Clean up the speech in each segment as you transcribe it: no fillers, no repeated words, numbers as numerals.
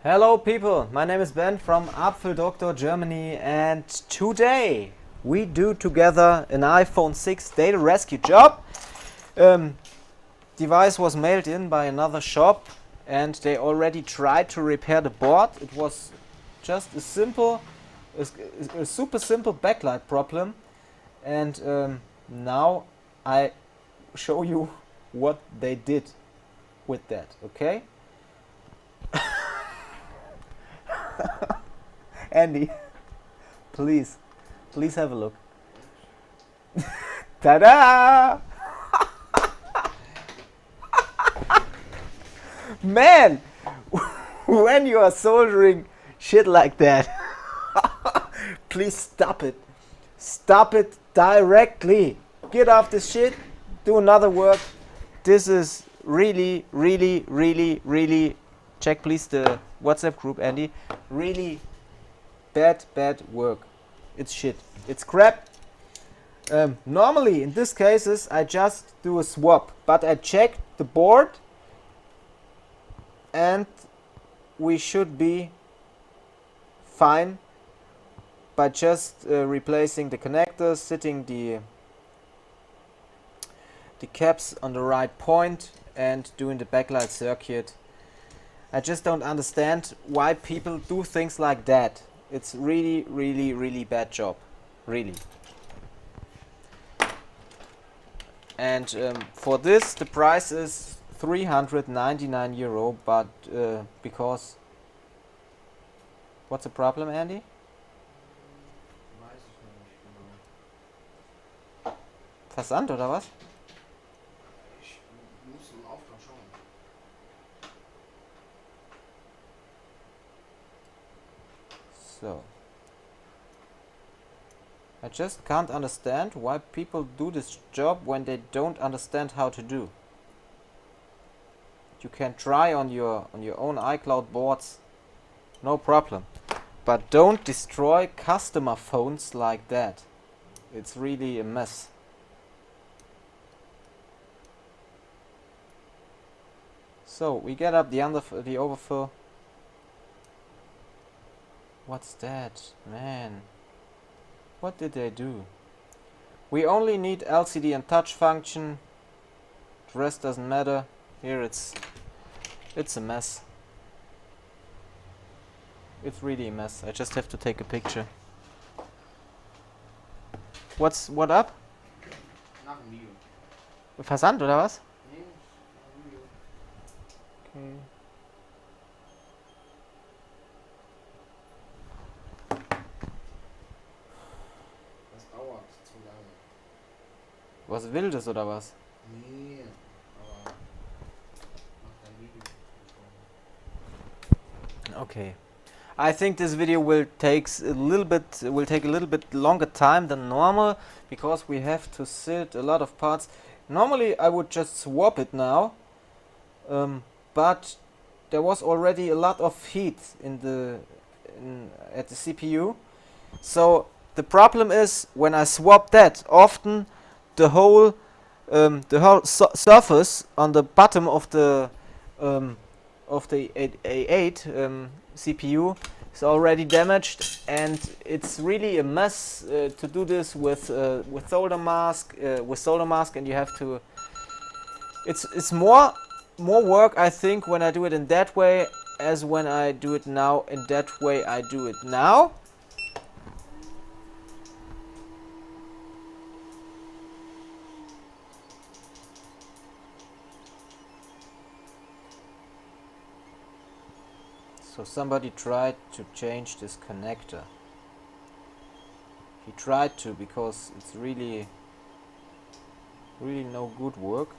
Hello people, my name is Ben from Apfeldoktor Germany, and today we do together an iPhone 6 data rescue job. Device was mailed in by another shop and they already tried to repair the board. It was just a super simple backlight problem, and now I show you what they did with that, okay? Andy, please have a look. Ta-da! Man, when you are soldering shit like that, please stop it. Stop it directly. Get off this shit. Do another work. This is really, check please the WhatsApp group, Andy. Really bad work. It's shit. It's crap. Normally in these cases I just do a swap, but I checked the board and we should be fine by just replacing the connectors, setting the caps on the right point and doing the backlight circuit. I just don't understand why people do things like that. It's really bad job, really. And for this the price is 399 euro, but because what's the problem, Andy? Versand oder was? Ich muss im Auftrag schauen. So, I just can't understand why people do this job when they don't understand how to do. You can try on your own iCloud boards, no problem, but don't destroy customer phones like that. It's really a mess. So we get up the overfill. What's that, man? What did they do? We only need LCD and touch function. The rest doesn't matter. Here it's a mess. It's really a mess. I just have to take a picture. What up? Nach dem Video. Versand oder was? Nee, nach dem Video. Okay. Das dauert zu lange. Was Wildes oder was? Nee, aber mach dein Video. Okay. I think this video will take a little bit longer time than normal because we have to sit a lot of parts. Normally I would just swap it now, but there was already a lot of heat at the CPU. So the problem is when I swap that, often the whole surface on the bottom of the A8 CPU is already damaged, and it's really a mess to do this with solder mask, and you have to. It's more work, I think, when I do it in that way as when I do it now in that way I do it now. So somebody tried to change this connector. He tried to, because it's really no good work.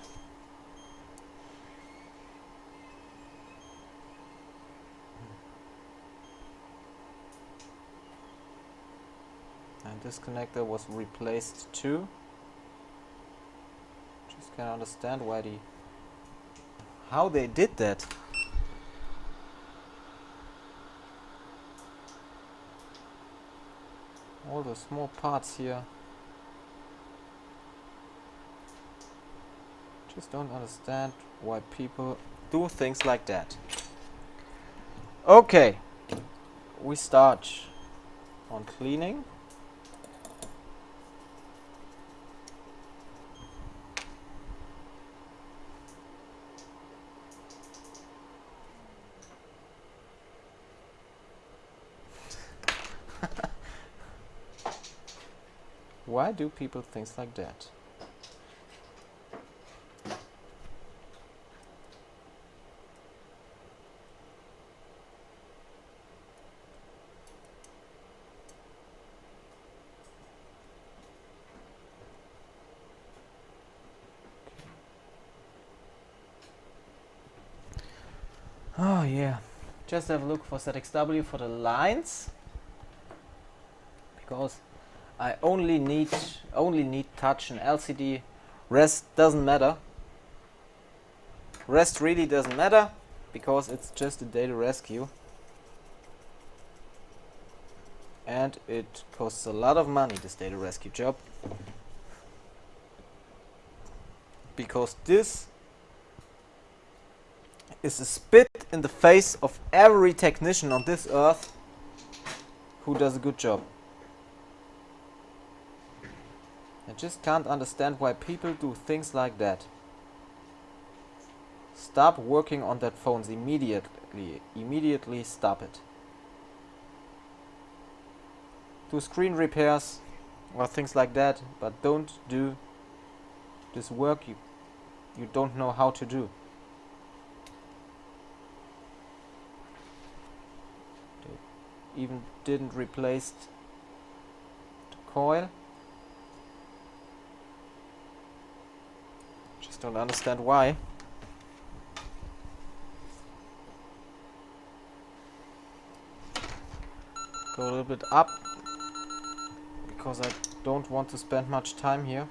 And this connector was replaced too. Just can't understand how they did that. All the small parts here. Just don't understand why people do things like that. Okay, we start on cleaning. Why do people things like that? Oh yeah, just have a look for ZXW for the lines, because I only need touch and LCD. Rest doesn't matter. Rest really doesn't matter because it's just a data rescue, and it costs a lot of money, this data rescue job, because this is a spit in the face of every technician on this earth who does a good job. I just can't understand why people do things like that. Stop working on that phones immediately. Immediately stop it. Do screen repairs or things like that, but don't do this work you don't know how to do. They even didn't replace the coil. Just don't understand why. Go a little bit up, because I don't want to spend much time here.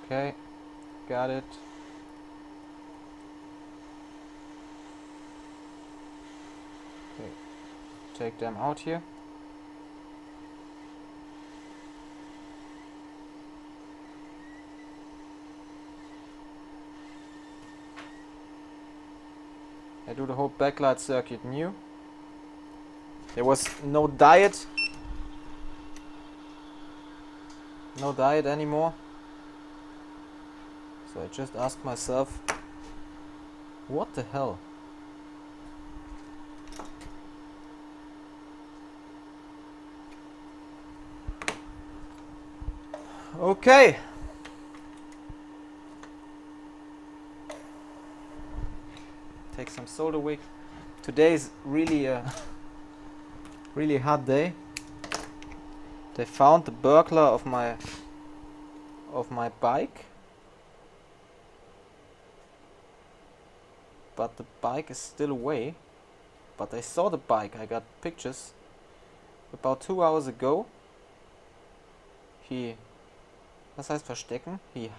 Okay, got it. Okay, take them out here. I do the whole backlight circuit new. There was no diet anymore. So I just asked myself, what the hell? Okay. Take some solder wick. Today is really a really hot day. They found the burglar of my bike, but the bike is still away. But I saw the bike. I got pictures about 2 hours ago. Was heißt verstecken? He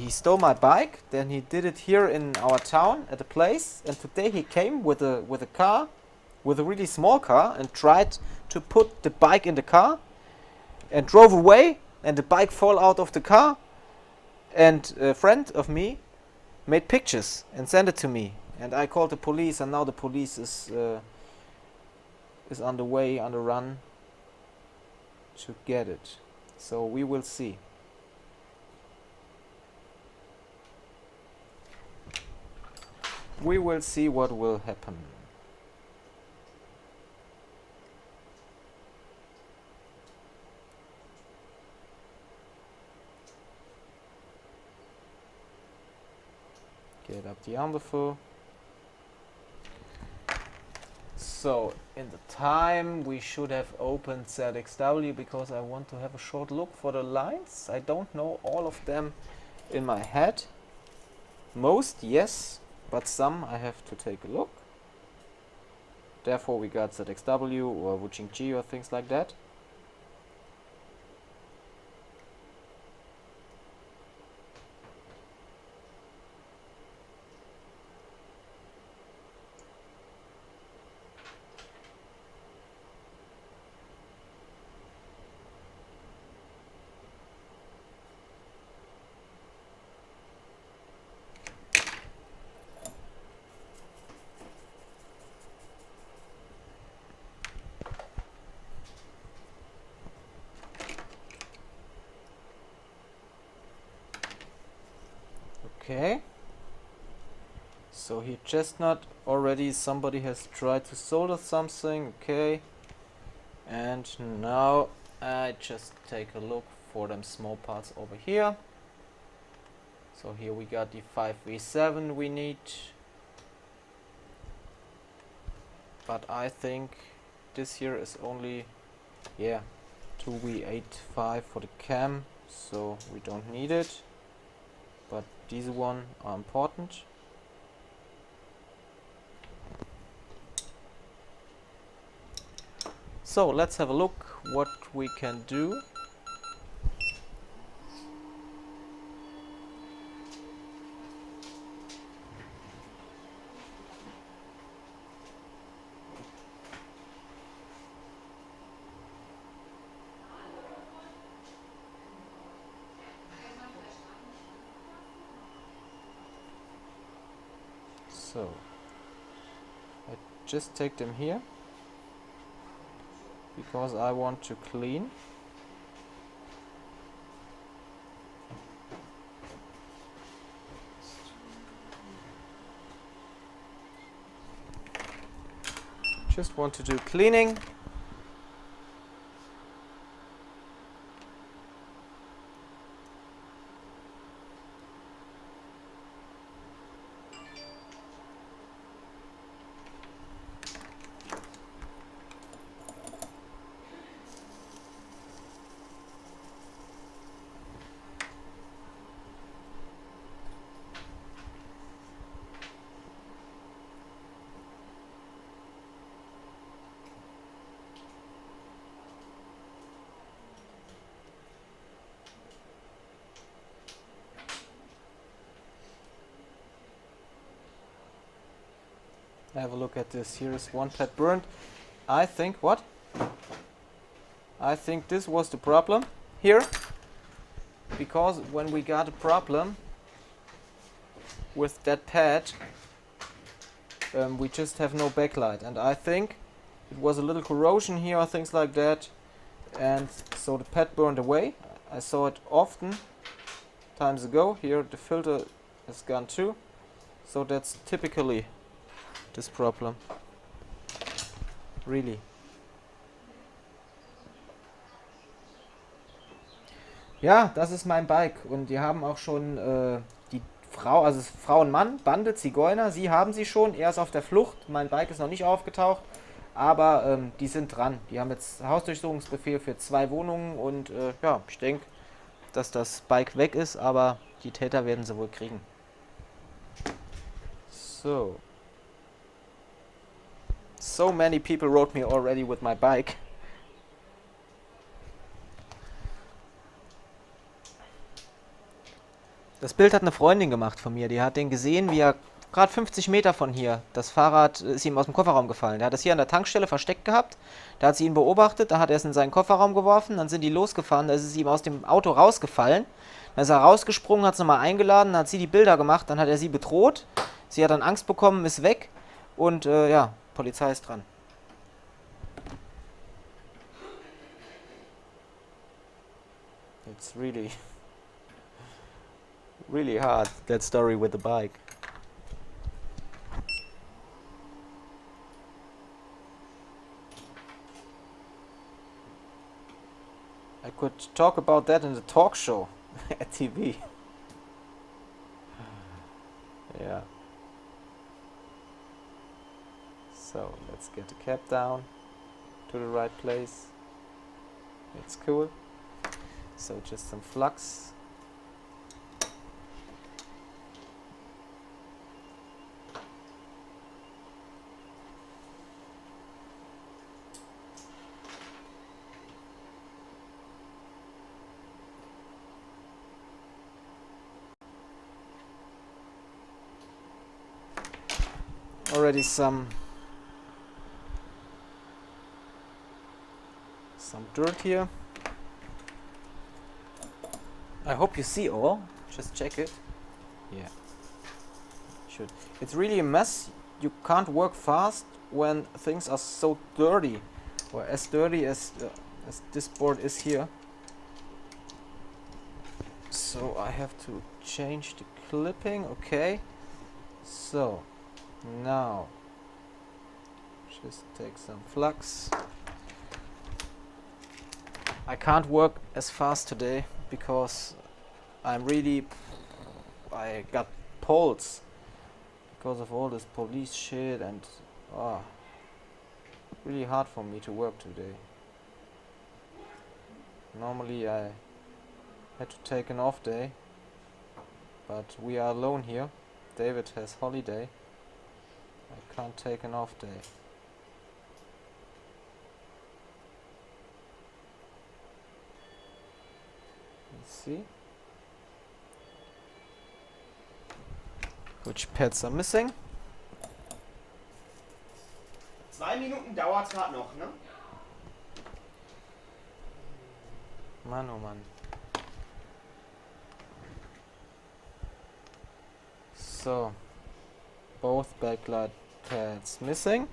stole my bike. Then he did it here in our town at a place. And today he came with a car, with a really small car, and tried to put the bike in the car, and drove away. And the bike fall out of the car. And a friend of me made pictures and sent it to me. And I called the police, and now the police is on the way, on the run to get it. So we will see. We will see what will happen. Get up the underfill. So in the time we should have opened ZXW, because I want to have a short look for the lines. I don't know all of them in my head. Most, yes, but some I have to take a look. Therefore we got ZXW or Wuching or things like that. Okay. So here chestnut, already somebody has tried to solder something, okay. And now I just take a look for them small parts over here. So here we got the 5V7 we need. But I think this here is only, yeah, 2V85 for the cam, so we don't need it. But these one are important. So let's have a look what we can do. So I just take them here because I want to clean. Just want to do cleaning. Have a look at this. Here is one pad burned. I think what? I think this was the problem here, because when we got a problem with that pad, we just have no backlight, and I think it was a little corrosion here or things like that, and so the pad burned away. I saw it often times ago. Here the filter has gone too, so that's typically this problem. Really. Ja, das ist mein Bike und die haben auch schon die Frau, also Frau und Mann, Bande, Zigeuner, sie haben sie schon, er ist auf der Flucht, mein Bike ist noch nicht aufgetaucht, aber die sind dran. Die haben jetzt Hausdurchsuchungsbefehl für 2 Wohnungen und ja, ich denke, dass das Bike weg ist, aber die Täter werden sie wohl kriegen. So many people wrote me already with my bike. Das Bild hat eine Freundin gemacht von mir. Die hat den gesehen, wie er gerade 50 Meter von hier, das Fahrrad ist ihm aus dem Kofferraum gefallen. Der hat es hier an der Tankstelle versteckt gehabt. Da hat sie ihn beobachtet, da hat er es in seinen Kofferraum geworfen, dann sind die losgefahren, da ist es ihm aus dem Auto rausgefallen. Dann ist er rausgesprungen, hat es nochmal eingeladen, dann hat sie die Bilder gemacht, dann hat er sie bedroht. Sie hat dann Angst bekommen, ist weg und ja, Polizei ist dran. It's really hard, that story with the bike. I could talk about that in the talk show at TV. Yeah. So let's get the cap down to the right place. It's cool. So just some flux. Already some dirt here. I hope you see all. Just check it. Yeah. Should. It's really a mess. You can't work fast when things are so dirty, or as dirty as this board is here. So I have to change the clipping. Okay. So now just take some flux. I can't work as fast today because I got pulse because of all this police shit, and really hard for me to work today. Normally I had to take an off day, but we are alone here. David has holiday. I can't take an off day. Let's see which pads are missing. 2 Minuten dauert's gerade noch, ne? Mann, oh Mann. So, both backlight pads missing.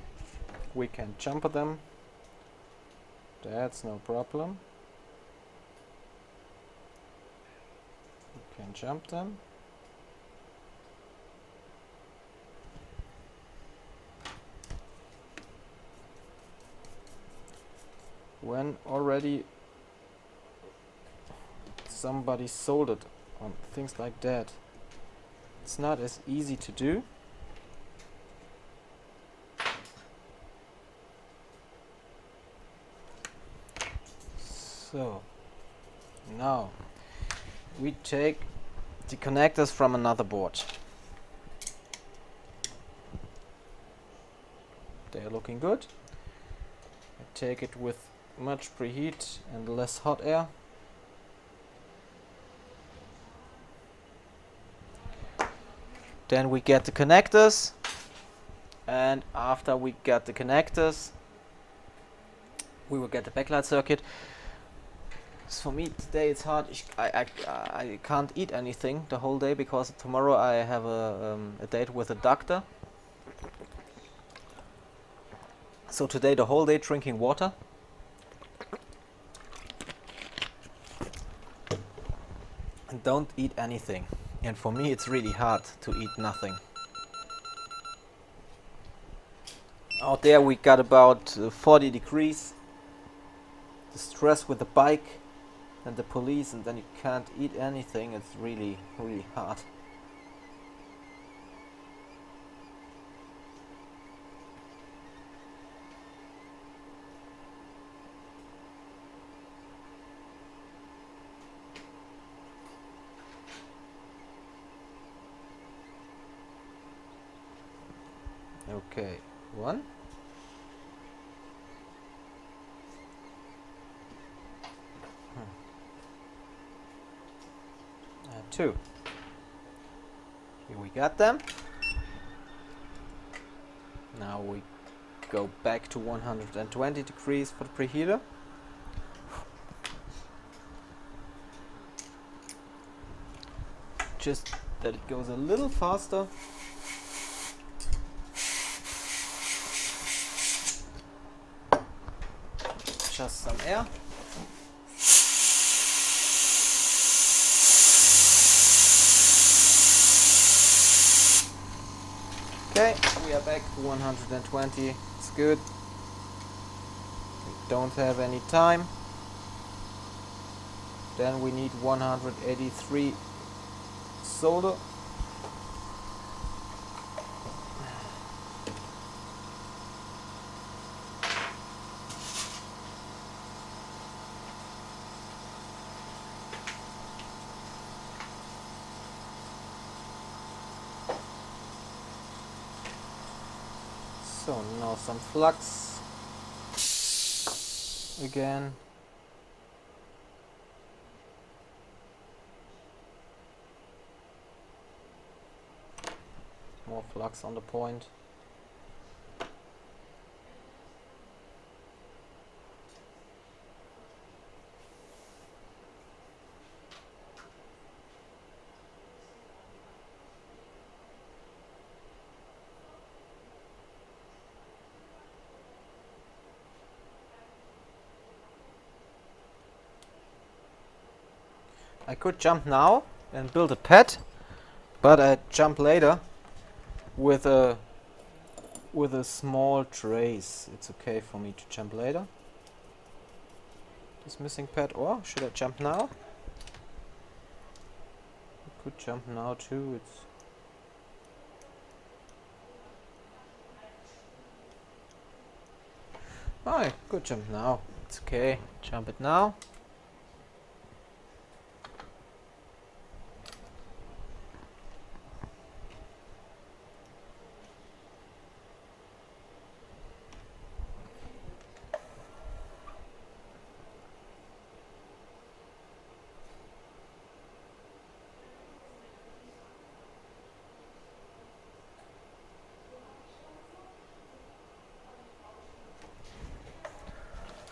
We can jumper them. That's no problem. We can jump them. When already somebody soldered on things like that, it's not as easy to do. So now we take the connectors from another board. They are looking good. I take it with much preheat and less hot air. Then we get the connectors, and after we get the connectors, we will get the backlight circuit. So for me today it's hard. I can't eat anything the whole day because tomorrow I have a date with a doctor. So today the whole day drinking water. And don't eat anything. And for me it's really hard to eat nothing. Out there we got about 40 degrees. The stress with the bike and the police, and then you can't eat anything. It's really, really hard. Okay, 1. 2. Here we got them. Now we go back to 120 degrees for the preheater. Just that it goes a little faster. Just some air. Okay, we are back to 120. It's good. We don't have any time. Then we need 183 solder. So now some flux again. More flux on the point. I could jump now and build a pad, but I jump later with a small trace. It's okay for me to jump later. This missing pad, or should I jump now? I could jump now too. It's I could jump now. It's okay. Jump it now.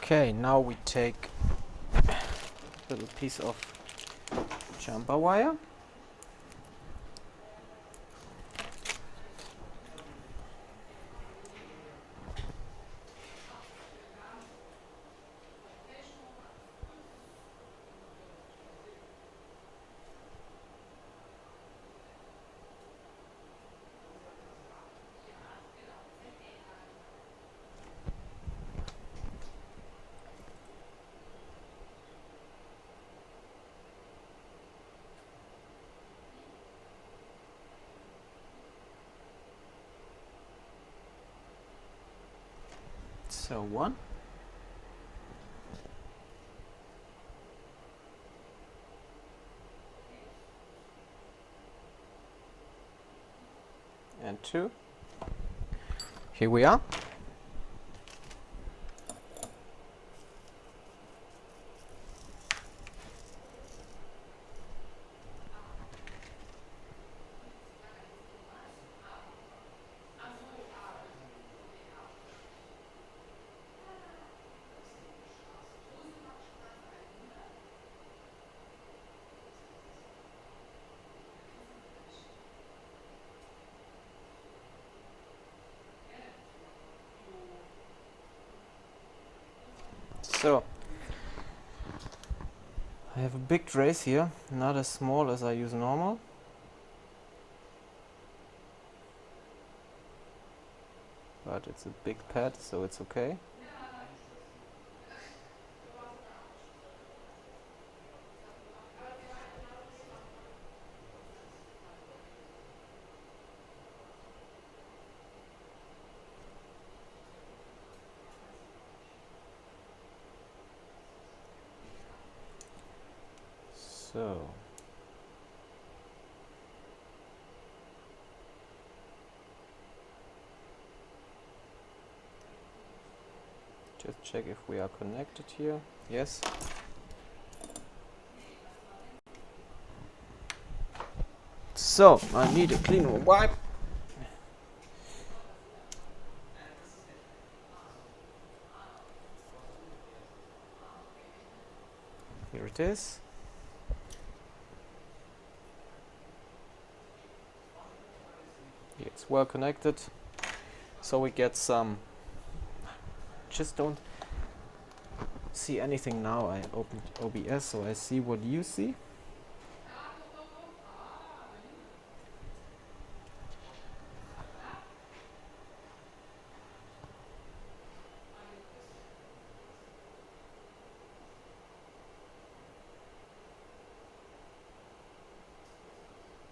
Okay, now we take a little piece of jumper wire. So one. And two. Here we are. So, I have a big trace here, not as small as I use normal. But it's a big pad, so it's okay. So, just check if we are connected here. Yes. So, I need a clean wipe. Here it is. It's well connected. So we get some. Just don't see anything now. I opened OBS, so I see what you see.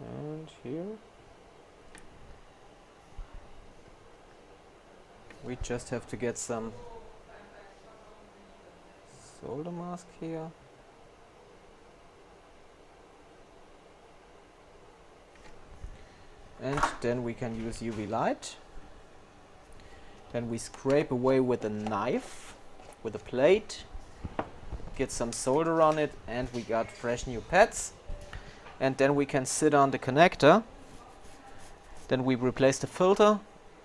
And here we just have to get some solder mask here. And then we can use UV light. Then we scrape away with a knife, with a plate, get some solder on it, and we got fresh new pads. And then we can sit on the connector. Then we replace the filter,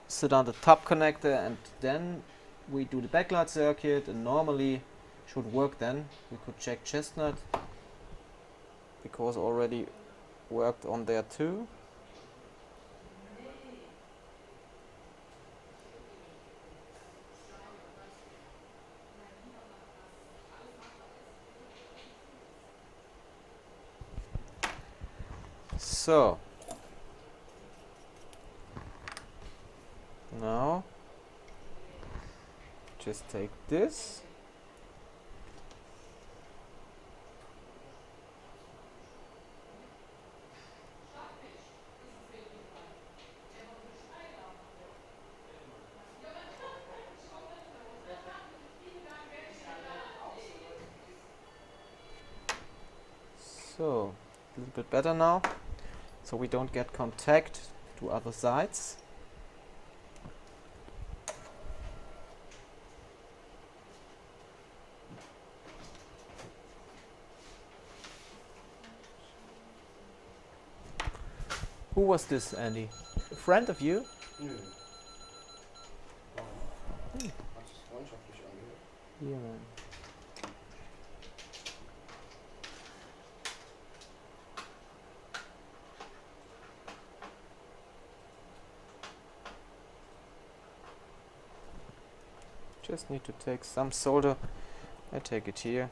sit on the top connector, and then we do the backlight circuit, and normally should work then. We could check chestnut, because already worked on there too. So now just take this, so a little bit better now, so we don't get contact to other sides. Who was this, Andy? A friend of you? Nö. Hat sich freundschaftlich angehört. Yeah, man. Just need to take some solder. I take it here.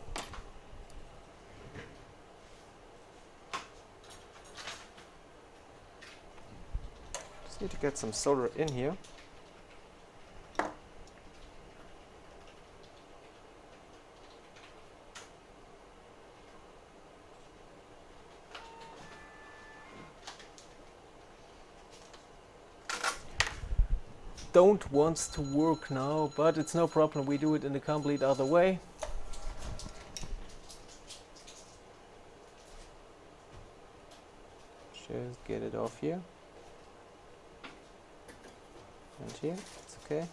Just need to get some solder in here. Don't wants to work now, but it's no problem. We do it in a complete other way. Just get it off here and here. It's okay.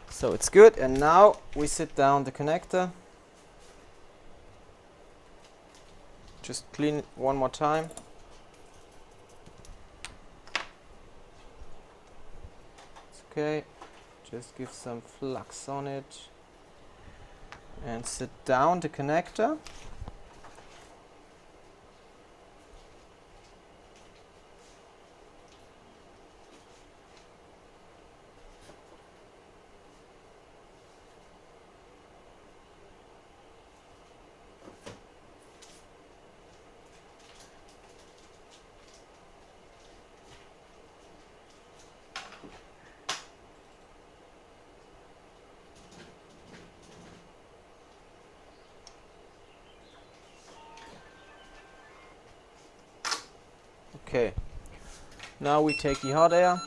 So it's good. And now we sit down the connector. Just clean it one more time. Okay, just give some flux on it and sit down the connector. Okay, now we take the hot air.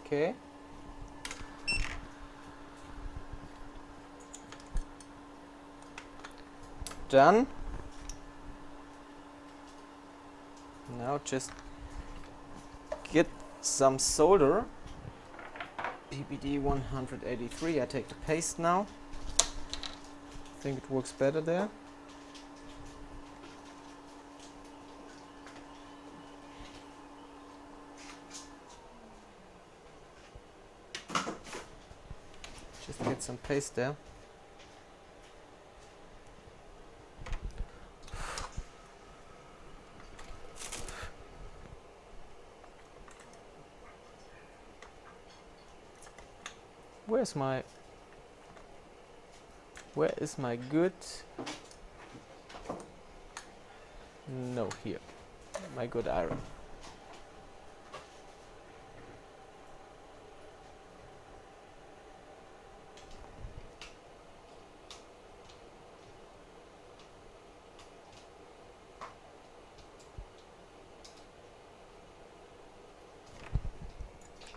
Okay. Done. Now just get some solder. PPD 183. I take the paste now. I think it works better there. Just get some paste there. Where is my good? No, here. My good iron.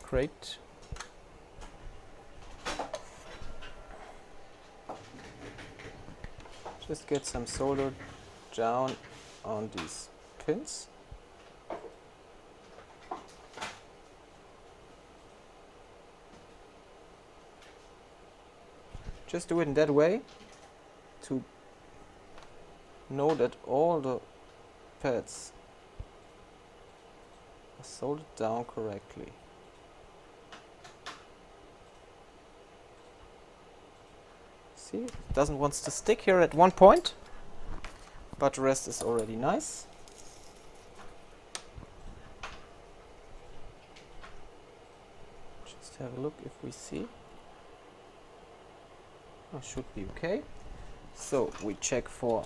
Great. Just get some solder down on these pins. Just do it in that way to know that all the pads are soldered down correctly. See, it doesn't want to stick here at one point, but the rest is already nice. Just have a look if we see. Oh, should be okay. So we check for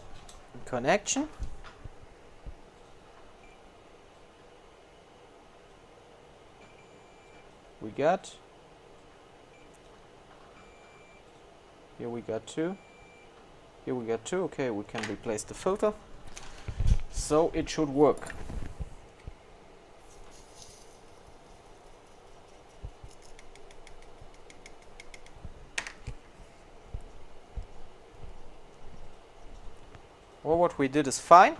connection. We got. Here we got 2. Here we got 2. Okay, we can replace the filter. So it should work. Well, what we did is fine.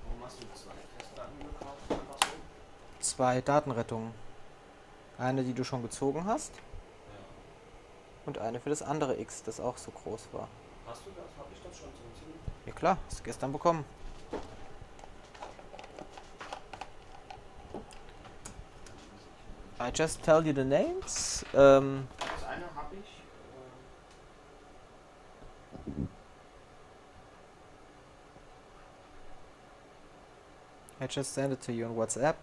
Warum hast du 2 Festplatten gekauft? Einfach so? 2 Datenrettungen. Eine, die du schon gezogen hast. Ja. Und eine für das andere X, das auch so groß war. Hast du das? Hab ich das schon zum Ziehen? Ja klar, hast du gestern bekommen. I just tell you the names. Das eine habe ich. I just sent it to you on WhatsApp.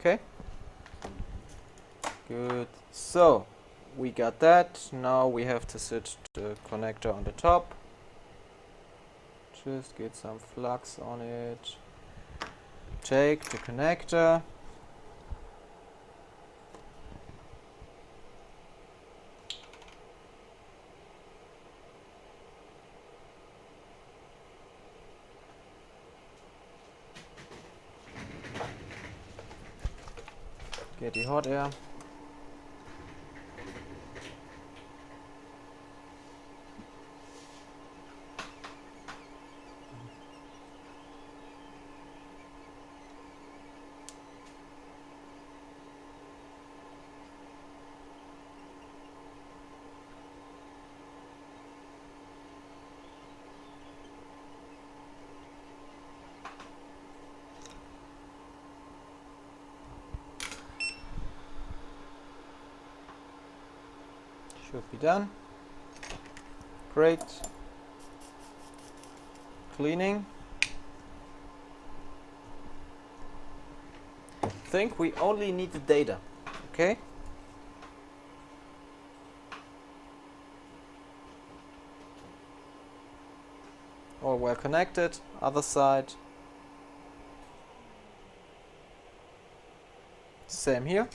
Okay. Good. So we got that. Now we have to set the connector on the top. Just get some flux on it. Take the connector. Get the hot air. Should be done. Great. Cleaning. Think we only need the data. Okay. All well connected. Other side. Same here.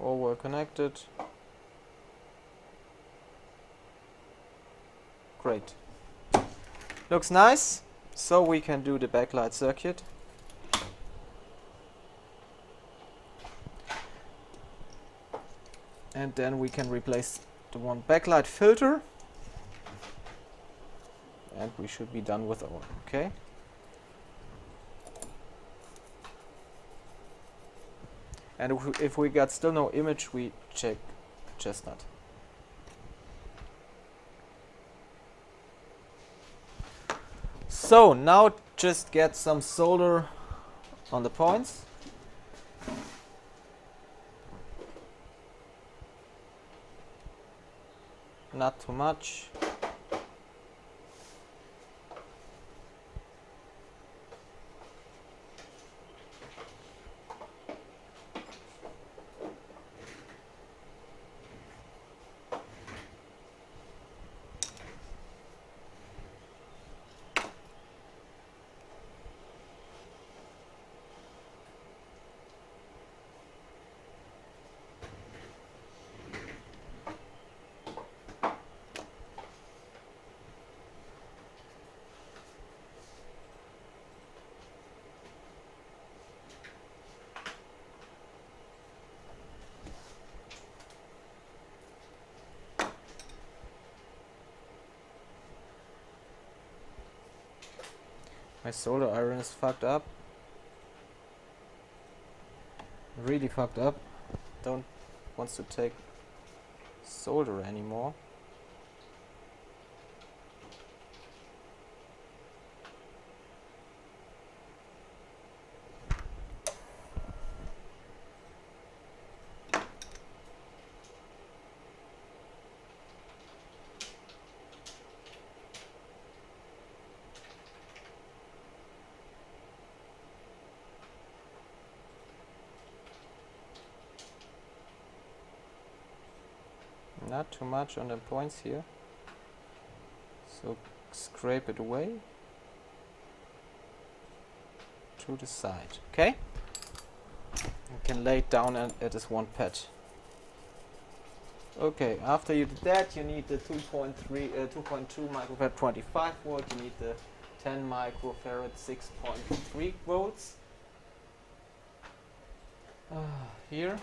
All were connected. Great. Looks nice. So we can do the backlight circuit. And then we can replace the one backlight filter. And we should be done with all. Okay. And if we got still no image, we check chestnut. So now just get some solder on the points. Not too much. My solder iron is fucked up. really fucked up. Don't wants to take solder anymore. Not too much on the points here, so scrape it away to the side. Okay, you can lay it down at this one pad. Okay, after you did that, you need the 2.2 microfarad 25 volt. You need the 10 microfarad 6.3 volts. Here.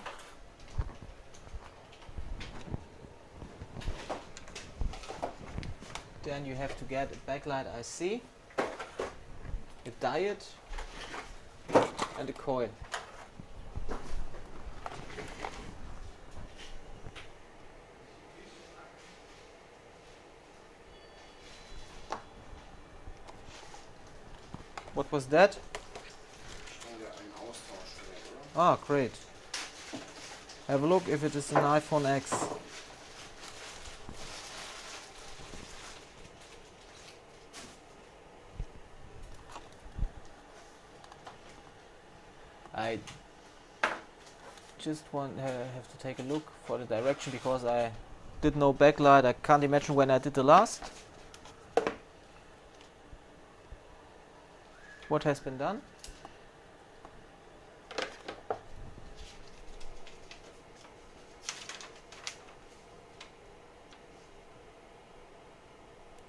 Then you have to get a backlight IC, a diode, and a coil. What was that? Ah, great. Have a look if it is an iPhone X. I just have to take a look for the direction because I did no backlight. I can't imagine when I did the last. What has been done?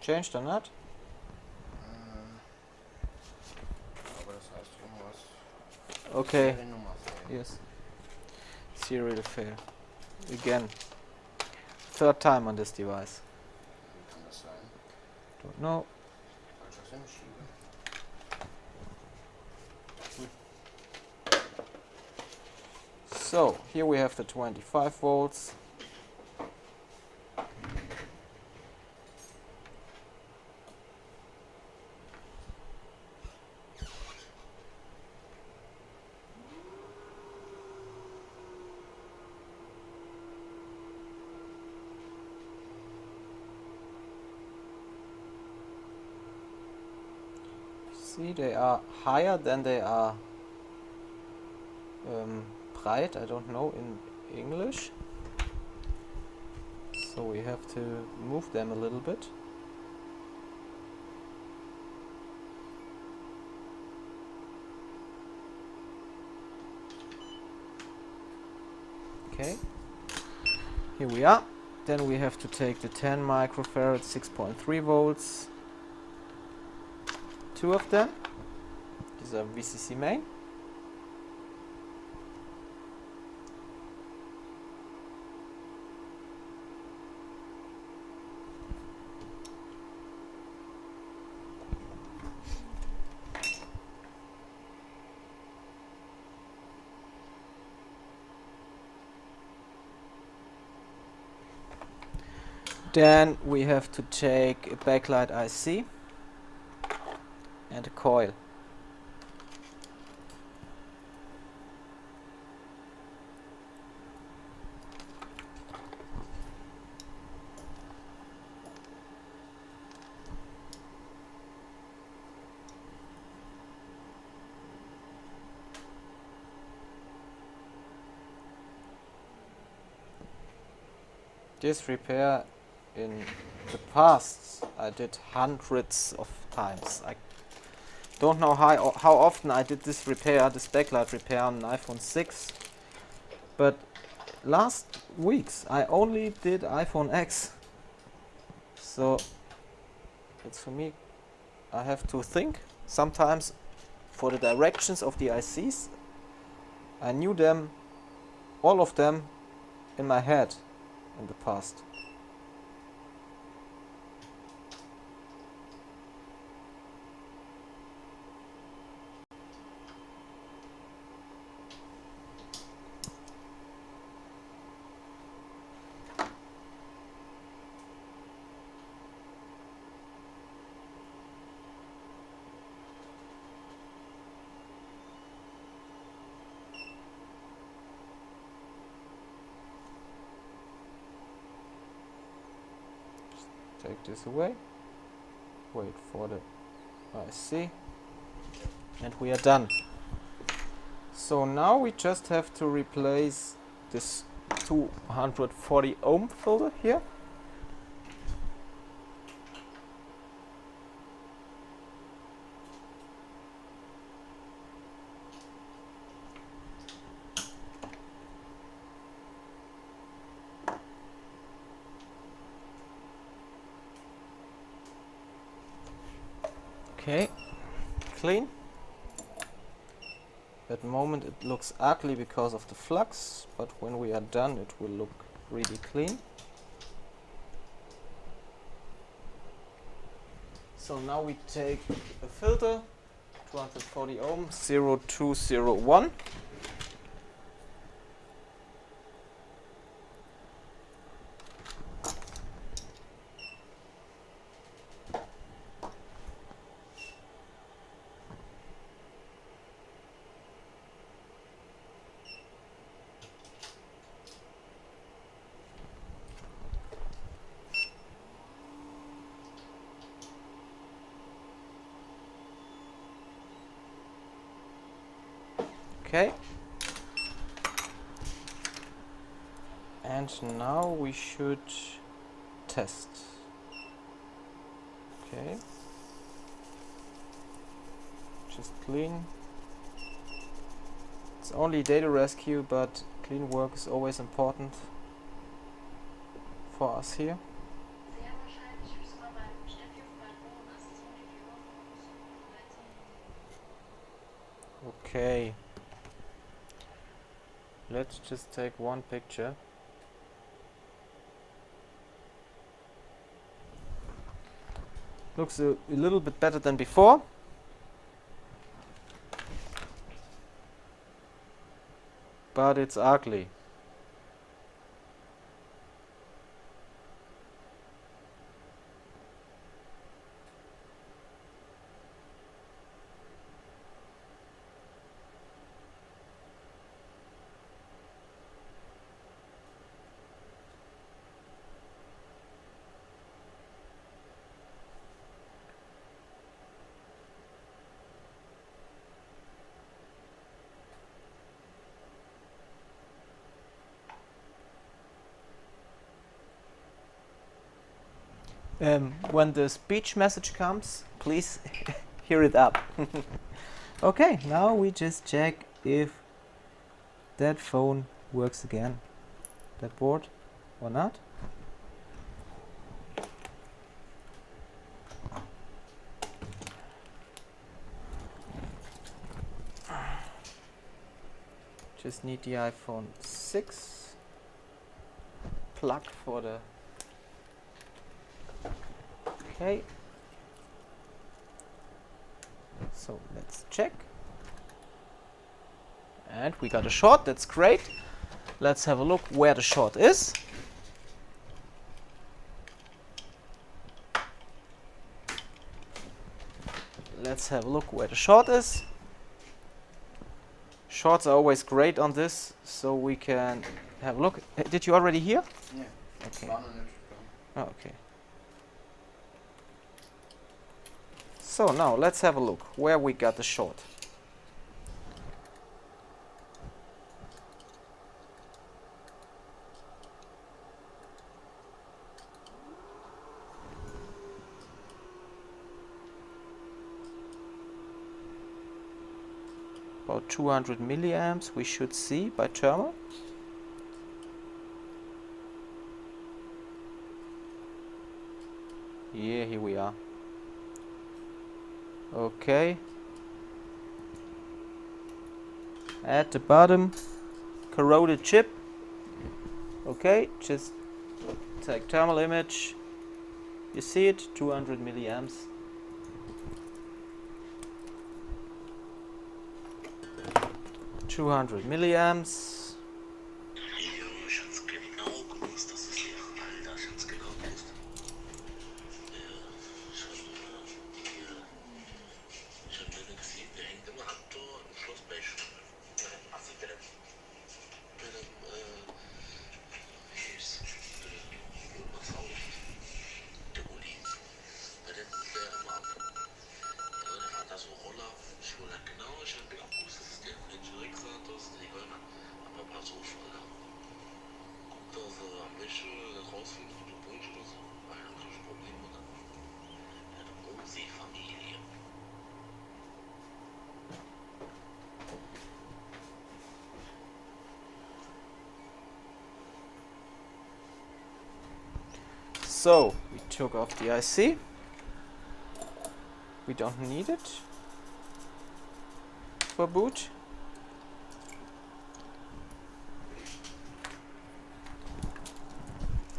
Changed or not? Aber das heißt irgendwas. Okay. Seriennummer sehen. Yes. Serial fail. Again. Third time on this device. Wie kann das sein? Don't know. Falscher SIM-Schieber. So, here we have the 25 volts. See, they are higher than they are breit, I don't know in English. So we have to move them a little bit. Okay, here we are. Then we have to take the 10 microfarad 6.3 volts. Two of them. These are VCC main. Then we have to take a backlight IC and a coil. This repair in the past I did hundreds of times. I don't know how often I did this repair, this backlight repair on an iPhone 6, but last weeks I only did iPhone X. So it's for me, I have to think sometimes for the directions of the ICs. I knew them, all of them, in my head in the past. take this away, wait for the IC, and we are done. So now we just have to replace this 240 ohm filter here. Okay, clean. At the moment it looks ugly because of the flux, but when we are done it will look really clean. So now we take a filter, 240 ohm, 0201. Okay, and now we should test. Okay, just clean. It's only data rescue, but clean work is always important for us here. Okay. Let's just take one picture. Looks a little bit better than before. But it's ugly. When the speech message comes, please hear it up. Okay, now we just check if that phone works again, that board, or not. Just need the iPhone 6 plug for the... Okay, so let's check, and we got a short. That's great. Let's have a look where the short is. Let's have a look where the short is. Shorts are always great on this, so we can have a look. Did you already hear? Yeah. Okay. Oh, okay. So now let's have a look where we got the short. About 200 milliamps we should see by thermal. Yeah, here we are. Okay. At the bottom, corroded chip. Okay, just take thermal image. You see it, 200 milliamps. Milliamps. So we took off the IC. We don't need it for boot.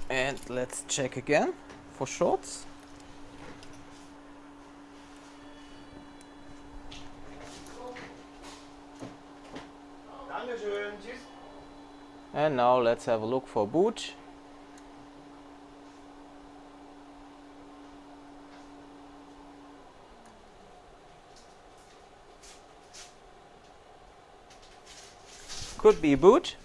And let's check again for shorts. Dankeschön, tschüss. And now let's have a look for boot. Could be boot.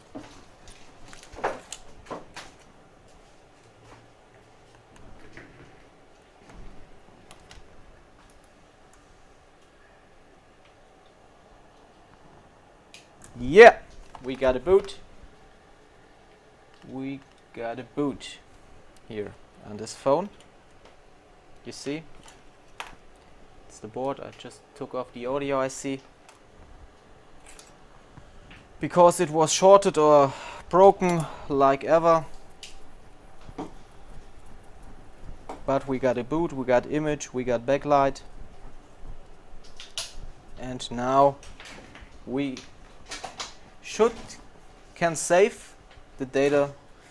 Yeah, we got a boot. We got a boot here on this phone. You see? It's the board. I just took off the audio IC because it was shorted or broken like ever. But we got a boot, we got image, we got backlight. And now we can save the data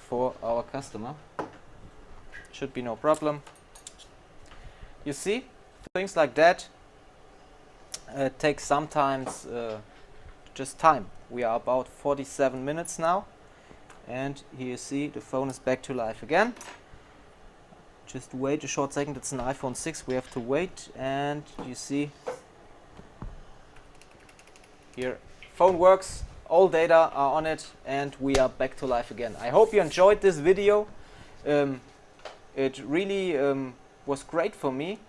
for our customer. Should be no problem. You see, things like that take sometimes just time. We are about 47 minutes now, and here you see the phone is back to life again. Just wait a short second. It's an iPhone 6. We have to wait, and you see here phone works. All data are on it, and we are back to life again. I hope you enjoyed this video. It really was great for me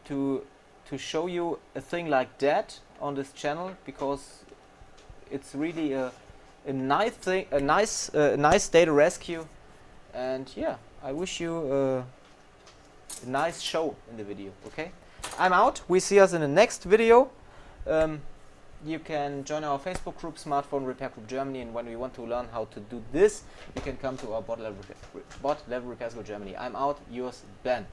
to show you a thing like that on this channel, because it's really a nice thing, a nice data rescue. And yeah, I wish you a nice show in the video. Okay, I'm out. We see us in the next video. You can join our Facebook group, Smartphone Repair Group Germany, and when we want to learn how to do this, you can come to our bot level repair school Germany. I'm out. Yours, Ben.